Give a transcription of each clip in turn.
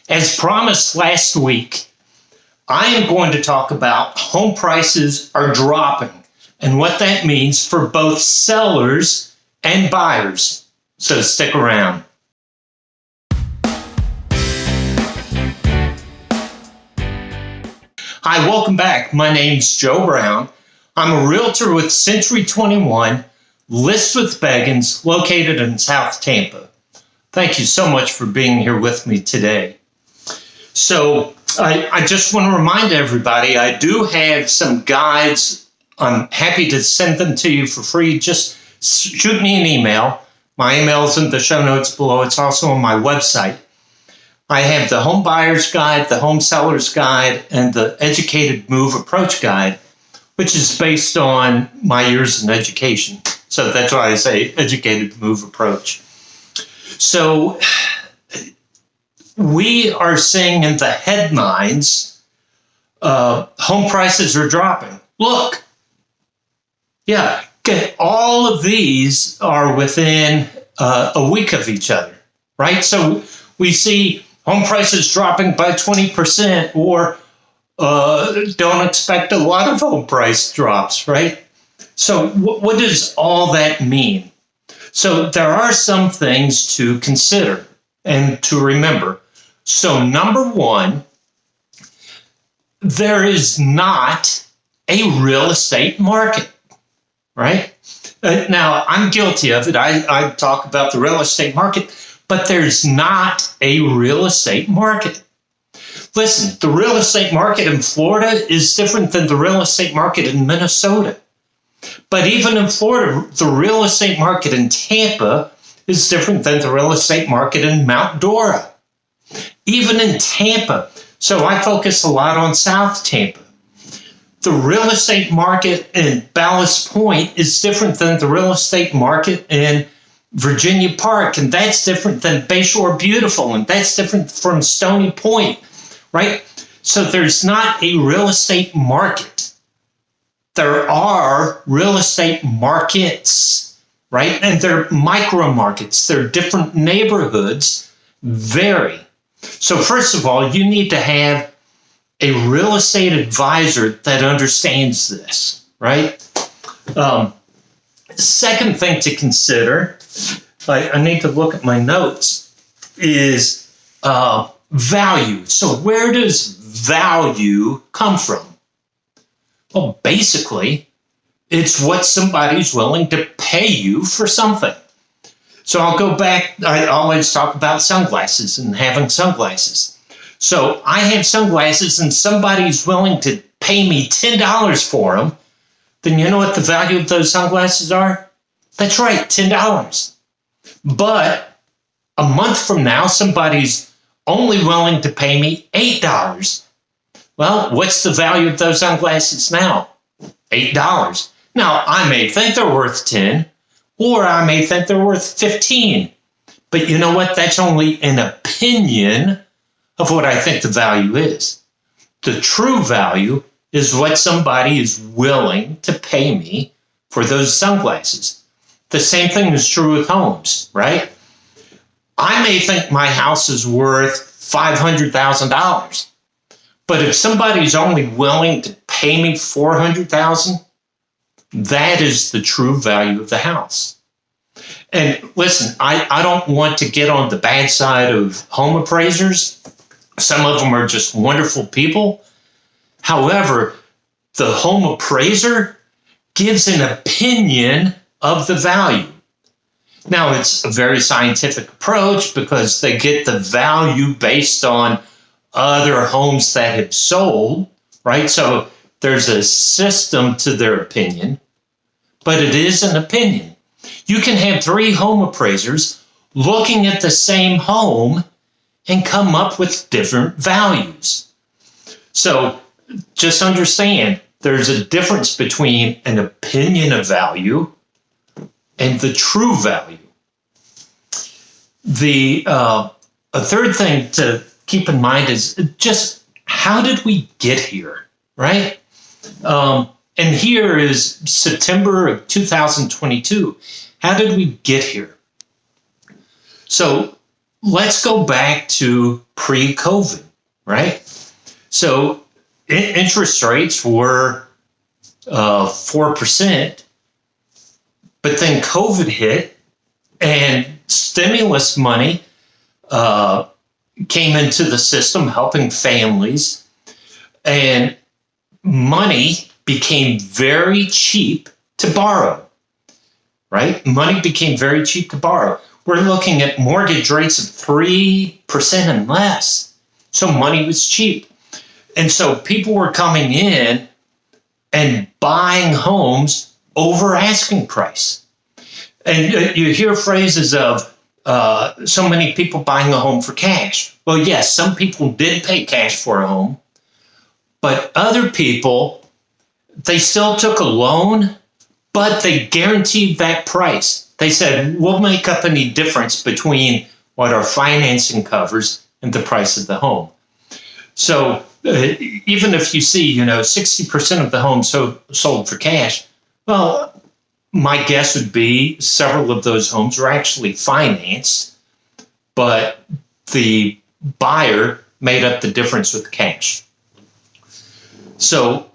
As promised last week, I am going to talk about home prices are dropping and what that means for both sellers and buyers. So stick around. Hi, welcome back. My name's Joe Brown. I'm a realtor with Century 21, List with Beggins, located in South Tampa. Thank you so much for being here with me today. So I just want to remind everybody, I do have some guides. I'm happy to send them to you for free. Just shoot me an email. My email's in the show notes below. It's also on my website. I have the Home Buyer's Guide, the Home Seller's Guide, and the Educated Move Approach Guide, which is based on my years in education. So that's why I say Educated Move Approach. So we are seeing in the headlines, home prices are dropping. Look, yeah, all of these are within a week of each other, right? So we see home prices dropping by 20%, or don't expect a lot of home price drops, right? So what does all that mean? So there are some things to consider and to remember. So number one, there is not a real estate market, right? Now, I'm guilty of it. I talk about the real estate market, but there's not a real estate market. Listen, the real estate market in Florida is different than the real estate market in Minnesota. But even in Florida, the real estate market in Tampa is different than the real estate market in Mount Dora. Even in Tampa, so I focus a lot on South Tampa. The real estate market in Ballast Point is different than the real estate market in Virginia Park, and that's different than Bayshore Beautiful, and that's different from Stony Point, right? So there's not a real estate market. There are real estate markets, right? And they're micro markets. They're different neighborhoods, vary. So first of all, you need to have a real estate advisor that understands this, right? Second thing to consider, I need to look at my notes, is value. So where does value come from? Well, basically, it's what somebody's willing to pay you for something. So I'll go back, I always talk about sunglasses and having sunglasses. So I have sunglasses and somebody's willing to pay me $10 for them, then you know what the value of those sunglasses are? That's right, $10. But a month from now, somebody's only willing to pay me $8. Well, what's the value of those sunglasses now? $8. Now, I may think they're worth 10, or I may think they're worth 15. But you know what? That's only an opinion of what I think the value is. The true value is what somebody is willing to pay me for those sunglasses. The same thing is true with homes, right? I may think my house is worth $500,000, but if somebody's only willing to pay me $400,000, that is the true value of the house. And listen, I don't want to get on the bad side of home appraisers. Some of them are just wonderful people. However, the home appraiser gives an opinion of the value. Now, it's a very scientific approach because they get the value based on other homes that have sold, right? So there's a system to their opinion, but it is an opinion. You can have 3 home appraisers looking at the same home and come up with different values. So just understand, there's a difference between an opinion of value and the true value. A third thing to keep in mind is just how did we get here, right? And here is September of 2022. How did we get here? So let's go back to pre-COVID, right? So interest rates were 4%, but then COVID hit and stimulus money came into the system helping families, and money became very cheap to borrow, right? Money became very cheap to borrow. We're looking at mortgage rates of 3% and less. So money was cheap. And so people were coming in and buying homes over asking price. And you hear phrases of so many people buying a home for cash. Well, yes, some people did pay cash for a home, but other people, they still took a loan, but they guaranteed that price. They said, we'll make up any difference between what our financing covers and the price of the home. So even if you see, 60% of the homes sold for cash, well, my guess would be several of those homes were actually financed, but the buyer made up the difference with cash. So,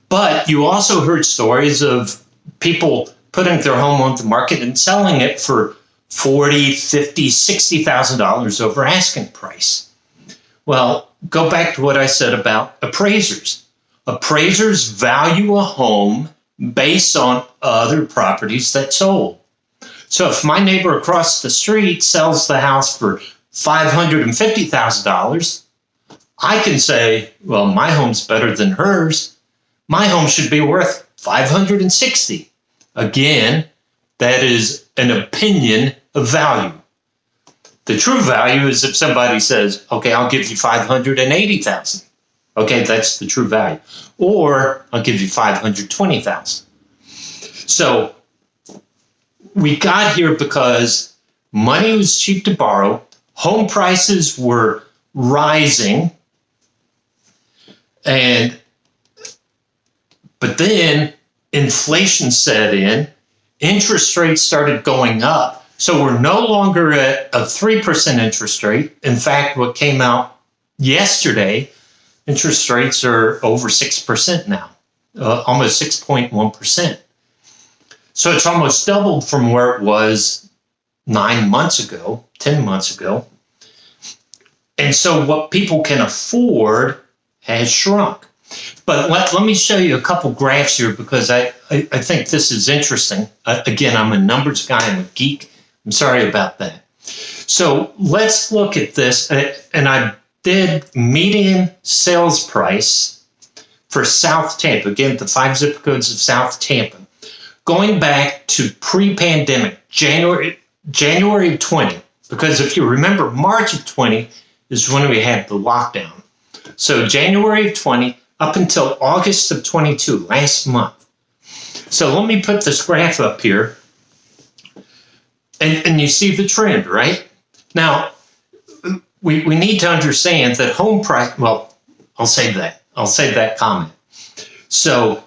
but you also heard stories of people putting their home on the market and selling it for $40,000, $50,000, $60,000 over asking price. Well, go back to what I said about appraisers. Appraisers value a home based on other properties that sold. So if my neighbor across the street sells the house for $550,000, I can say, well, my home's better than hers. My home should be worth $560,000. Again, that is an opinion of value. The true value is if somebody says, okay, I'll give you $580,000. Okay, that's the true value. Or I'll give you $520,000. So we got here because money was cheap to borrow, home prices were rising, but then inflation set in, interest rates started going up. So we're no longer at a 3% interest rate. In fact, what came out yesterday, interest rates are over 6% now, almost 6.1%. So it's almost doubled from where it was 9 months ago, 10 months ago. And so what people can afford has shrunk. But let me show you a couple graphs here because I think this is interesting. Again, I'm a numbers guy, I'm a geek. I'm sorry about that. So let's look at this. And I did median sales price for South Tampa. Again, the 5 zip codes of South Tampa. Going back to pre-pandemic, January of 20. Because if you remember, March of 20 is when we had the lockdown. So January of 20 up until August of 22, last month. So let me put this graph up here. And you see the trend, right? Now, we need to understand that home price, well, I'll save that comment. So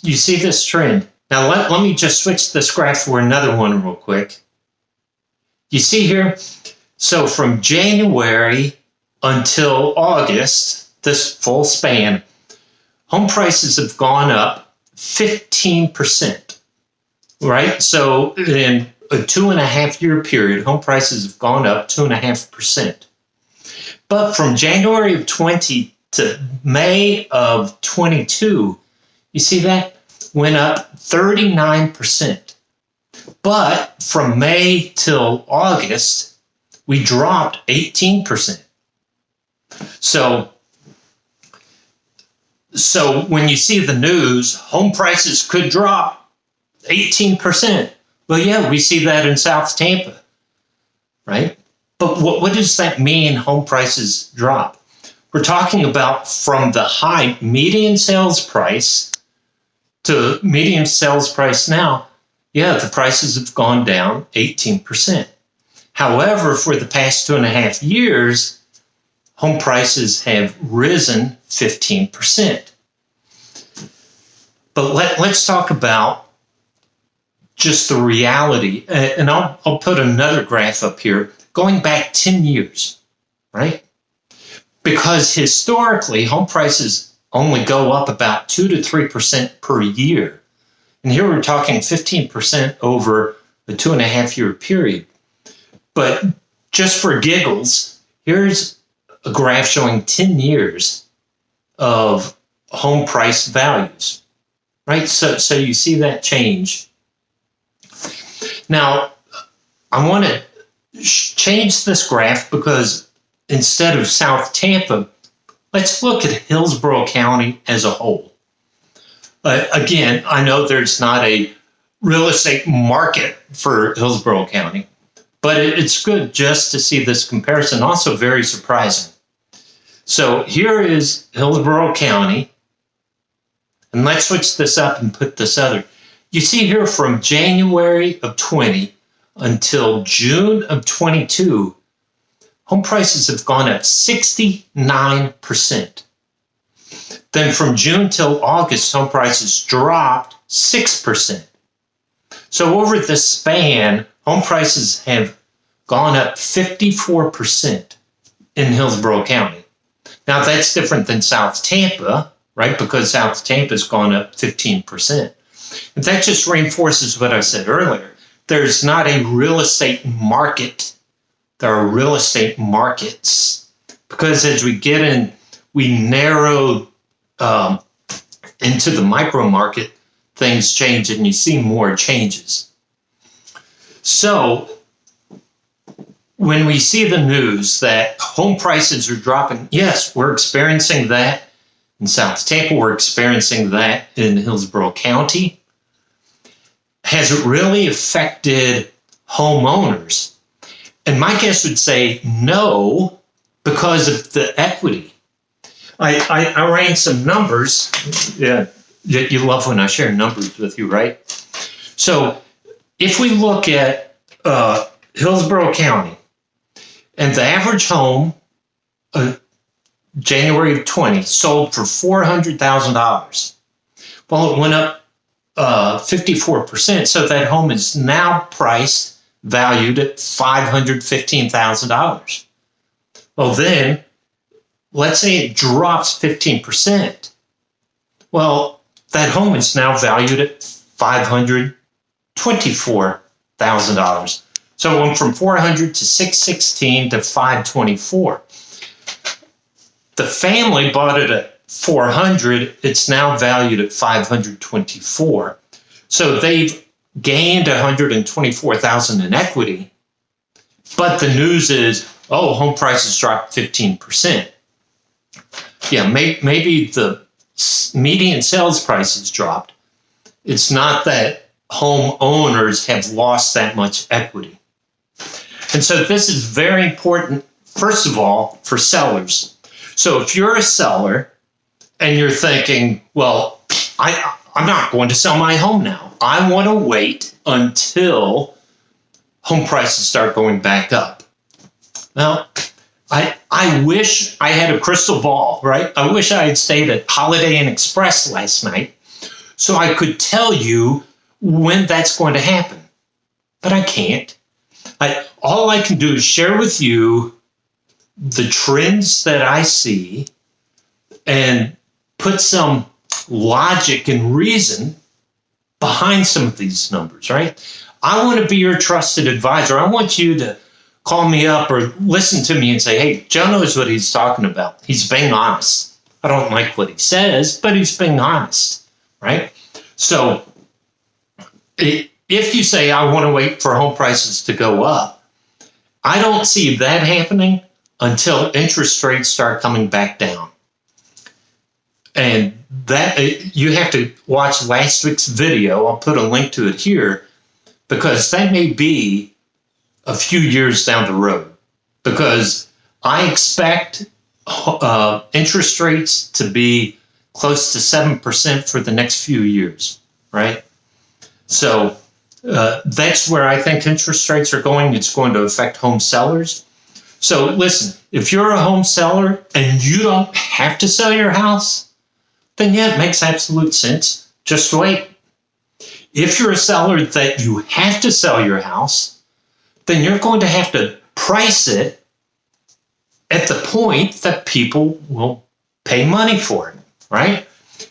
you see this trend. Now, let me just switch this graph for another one real quick. You see here? So from January until August, this full span, home prices have gone up 15%, right? So in a 2.5 year period, home prices have gone up 2.5%. But from January of 20 to May of 22, you see that went up 39%. But from May till August, we dropped 18%. So when you see the news, home prices could drop 18%. Well, yeah, we see that in South Tampa, right? But what does that mean, home prices drop? We're talking about from the high median sales price to median sales price now, yeah, the prices have gone down 18%. However, for the past 2.5 years, home prices have risen 15%. But let's talk about just the reality. And I'll put another graph up here going back 10 years, right? Because historically, home prices only go up about 2 to 3% per year. And here we're talking 15% over a 2.5 year period. But just for giggles, here's a graph showing 10 years of home price values, right? So you see that change. Now, I want to change this graph because instead of South Tampa, let's look at Hillsborough County as a whole. Again, I know there's not a real estate market for Hillsborough County, but it's good just to see this comparison, also very surprising. So here is Hillsborough County, and let's switch this up and put this other. You see here from January of 20 until June of 22, home prices have gone up 69%. Then from June till August, home prices dropped 6%. So over the span, home prices have gone up 54% in Hillsborough County. Now that's different than South Tampa, right? Because South Tampa's gone up 15%. And that just reinforces what I said earlier. There's not a real estate market. There are real estate markets. Because as we get in, we narrow into the micro market, things change and you see more changes. So when we see the news that home prices are dropping, yes, we're experiencing that in South Tampa, we're experiencing that in Hillsborough County. Has it really affected homeowners? And my guess would say no, because of the equity. I ran some numbers. Yeah, you love when I share numbers with you, right? So if we look at Hillsborough County, and the average home, January of 20, sold for $400,000. Well, it went up 54%, so that home is now priced, valued at $515,000. Well, then, let's say it drops 15%. Well, that home is now valued at $524,000. So it went from 400 to 616 to 524. The family bought it at 400. It's now valued at 524. So they've gained 124,000 in equity. But the news is, oh, home prices dropped 15%. Yeah, maybe the median sales prices dropped. It's not that homeowners have lost that much equity. And so this is very important, first of all, for sellers. So if you're a seller and you're thinking, well, I'm not going to sell my home now. I want to wait until home prices start going back up. Now, I wish I had a crystal ball, right? I wish I had stayed at Holiday Inn Express last night so I could tell you when that's going to happen. But I can't. All I can do is share with you the trends that I see and put some logic and reason behind some of these numbers, right? I want to be your trusted advisor. I want you to call me up or listen to me and say, hey, Joe knows what he's talking about. He's being honest. I don't like what he says, but he's being honest, right? So if you say, I want to wait for home prices to go up, I don't see that happening until interest rates start coming back down. And that you have to watch last week's video. I'll put a link to it here because that may be a few years down the road, because I expect interest rates to be close to 7% for the next few years, right? So that's where I think interest rates are going. It's going to affect home sellers. So listen, if you're a home seller and you don't have to sell your house, then yeah, it makes absolute sense. Just wait. If you're a seller that you have to sell your house, then you're going to have to price it at the point that people will pay money for it, right?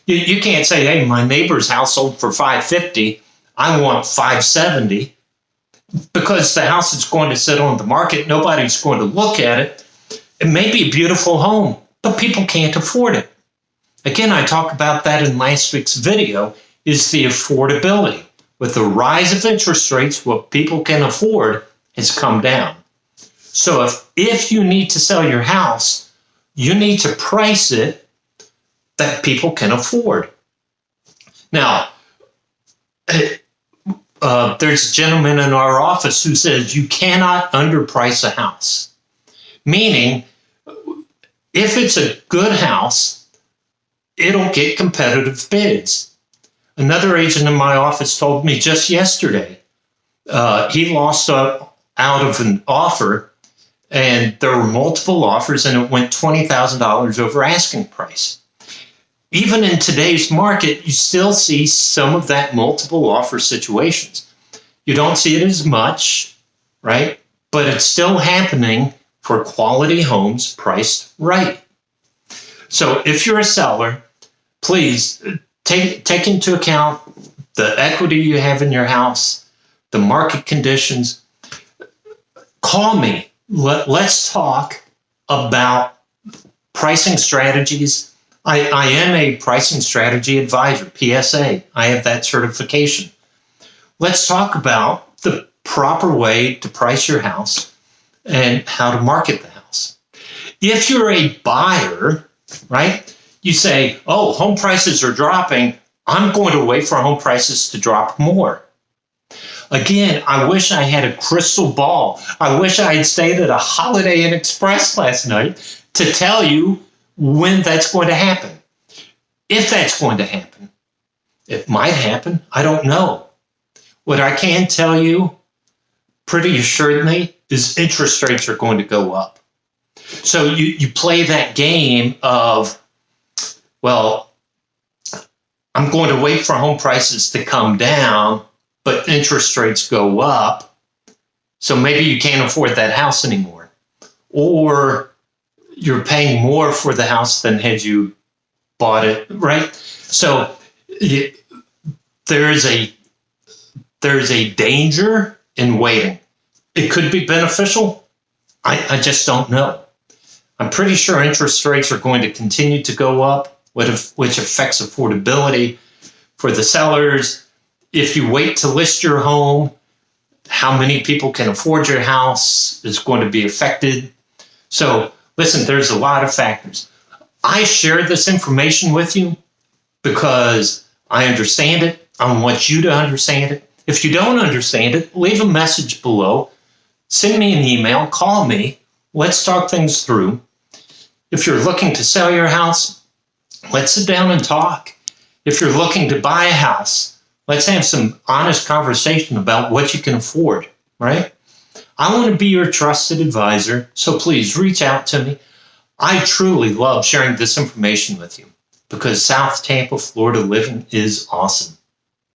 You can't say, hey, my neighbor's house sold for $550. I want $570, because the house is going to sit on the market. Nobody's going to look at it. It may be a beautiful home, but people can't afford it. Again, I talked about that in last week's video, is the affordability. With the rise of interest rates, what people can afford has come down. So if you need to sell your house, you need to price it that people can afford. Now, there's a gentleman in our office who says you cannot underprice a house. Meaning, if it's a good house, it'll get competitive bids. Another agent in my office told me just yesterday, he lost out of an offer, and there were multiple offers, and it went $20,000 over asking price. Even in today's market, you still see some of that multiple offer situations. You don't see it as much, right? But it's still happening for quality homes priced right. So if you're a seller, please take into account the equity you have in your house, the market conditions. Call me. Let's talk about pricing strategies. I am a pricing strategy advisor, PSA. I have that certification. Let's talk about the proper way to price your house and how to market the house. If you're a buyer, right, you say, oh, home prices are dropping. I'm going to wait for home prices to drop more. Again, I wish I had a crystal ball. I wish I had stayed at a Holiday Inn Express last night to tell you when that's going to happen. If that's going to happen. It might happen. I don't know. What I can tell you pretty assuredly is interest rates are going to go up. So you play that game of, well, I'm going to wait for home prices to come down, but interest rates go up. So maybe you can't afford that house anymore. Or you're paying more for the house than had you bought it, right? So there's a danger in waiting. It could be beneficial. I just don't know. I'm pretty sure interest rates are going to continue to go up, which affects affordability for the sellers. If you wait to list your home, how many people can afford your house is going to be affected. So listen, there's a lot of factors. I share this information with you because I understand it. I want you to understand it. If you don't understand it, leave a message below. Send me an email. Call me. Let's talk things through. If you're looking to sell your house, let's sit down and talk. If you're looking to buy a house, let's have some honest conversation about what you can afford, right? I want to be your trusted advisor, so please reach out to me. I truly love sharing this information with you because South Tampa, Florida living is awesome.